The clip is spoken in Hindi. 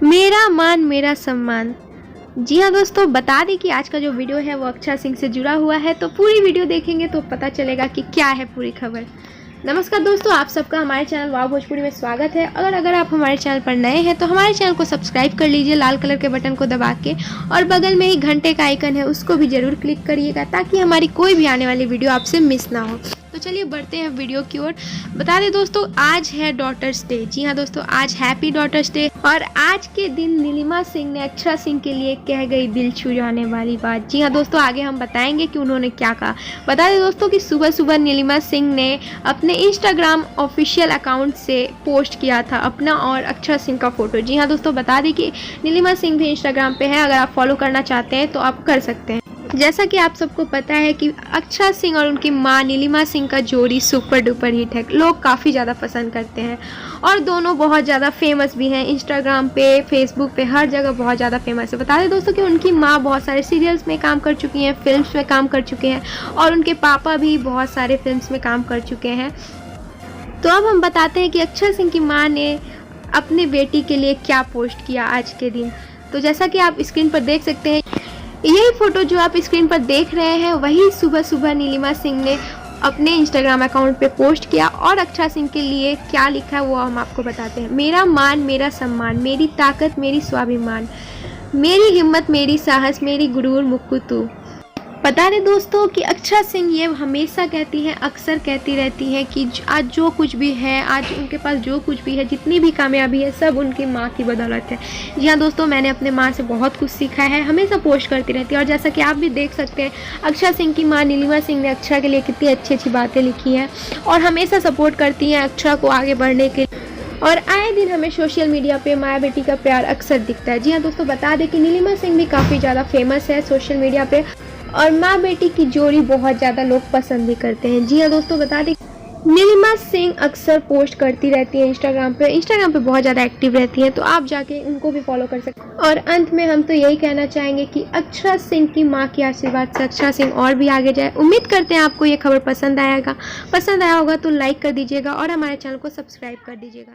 मेरा मान मेरा सम्मान। जी हाँ दोस्तों, बता दें कि आज का जो वीडियो है वो अक्षरा सिंह से जुड़ा हुआ है, तो पूरी वीडियो देखेंगे तो पता चलेगा कि क्या है पूरी खबर। नमस्कार दोस्तों, आप सबका हमारे चैनल वाव भोजपुरी में स्वागत है। अगर आप हमारे चैनल पर नए हैं तो हमारे चैनल को सब्सक्राइब कर लीजिए लाल कलर के बटन को दबा के, और बगल में ही घंटे का आइकन है उसको भी ज़रूर क्लिक करिएगा ताकि हमारी कोई भी आने वाली वीडियो आपसे मिस ना हो। तो चलिए बढ़ते हैं वीडियो की ओर। बता दें दोस्तों, आज है डॉटर्स डे। जी हाँ दोस्तों, आज हैप्पी डॉटर्स डे। और आज के दिन नीलिमा सिंह ने अक्षरा सिंह के लिए कह गई दिल छू जाने वाली बात। जी हाँ दोस्तों, आगे हम बताएंगे कि उन्होंने क्या कहा। बता दें दोस्तों कि सुबह सुबह नीलिमा सिंह ने अपने इंस्टाग्राम ऑफिशियल अकाउंट से पोस्ट किया था अपना और अक्षरा सिंह का फोटो। जी हाँ दोस्तों, बता दें कि नीलिमा सिंह भी इंस्टाग्राम पे है, अगर आप फॉलो करना चाहते हैं तो आप कर सकते हैं। जैसा कि आप सबको पता है कि अक्षरा सिंह और उनकी मां नीलिमा सिंह का जोड़ी सुपर डुपर हिट है, लोग काफ़ी ज़्यादा पसंद करते हैं और दोनों बहुत ज़्यादा फेमस भी हैं। इंस्टाग्राम पे, फेसबुक पे, हर जगह बहुत ज़्यादा फेमस है। बता दें दोस्तों कि उनकी मां बहुत सारे सीरियल्स में काम कर चुकी हैं, फिल्म्स में काम कर चुके हैं, और उनके पापा भी बहुत सारे फिल्म्स में काम कर चुके हैं। तो अब हम बताते हैं कि अक्षरा सिंह की माँ ने अपने बेटी के लिए क्या पोस्ट किया आज के दिन। तो जैसा कि आप स्क्रीन पर देख सकते हैं, यही फोटो जो आप स्क्रीन पर देख रहे हैं वही सुबह सुबह नीलिमा सिंह ने अपने इंस्टाग्राम अकाउंट पे पोस्ट किया। और अक्षरा सिंह के लिए क्या लिखा है वो हम आपको बताते हैं। मेरा मान मेरा सम्मान, मेरी ताकत मेरी स्वाभिमान, मेरी हिम्मत मेरी साहस, मेरी गुरूर मुक्कू तू। बता दें दोस्तों कि अक्षरा सिंह ये हमेशा कहती हैं, अक्सर कहती रहती हैं कि आज जो कुछ भी है, आज उनके पास जो कुछ भी है, जितनी भी कामयाबी है, सब उनकी माँ की बदौलत है। जी हाँ दोस्तों, मैंने अपने माँ से बहुत कुछ सीखा है, हमेशा पोस्ट करती रहती है। और जैसा कि आप भी देख सकते हैं, अक्षरा सिंह की माँ नीलिमा सिंह ने अक्षरा के लिए कितनी अच्छी अच्छी बातें लिखी हैं और हमेशा सपोर्ट करती हैं अक्षरा को आगे बढ़ने के लिए। और आए दिन हमें सोशल मीडिया पे माँ बेटी का प्यार अक्सर दिखता है। जी हाँ दोस्तों, बता दें कि नीलिमा सिंह भी काफ़ी ज़्यादा फेमस है सोशल मीडिया पे, और माँ बेटी की जोड़ी बहुत ज़्यादा लोग पसंद भी करते हैं। जी हाँ दोस्तों, बता दें नीलिमा सिंह अक्सर पोस्ट करती रहती है इंस्टाग्राम पे बहुत ज़्यादा एक्टिव रहती हैं, तो आप जाके उनको भी फॉलो कर सकते हैं। और अंत में हम तो यही कहना चाहेंगे कि अक्षरा सिंह की माँ के आशीर्वाद से अक्षरा सिंह और भी आगे जाए। उम्मीद करते हैं आपको ये खबर पसंद आया होगा तो लाइक कर दीजिएगा और हमारे चैनल को सब्सक्राइब कर दीजिएगा।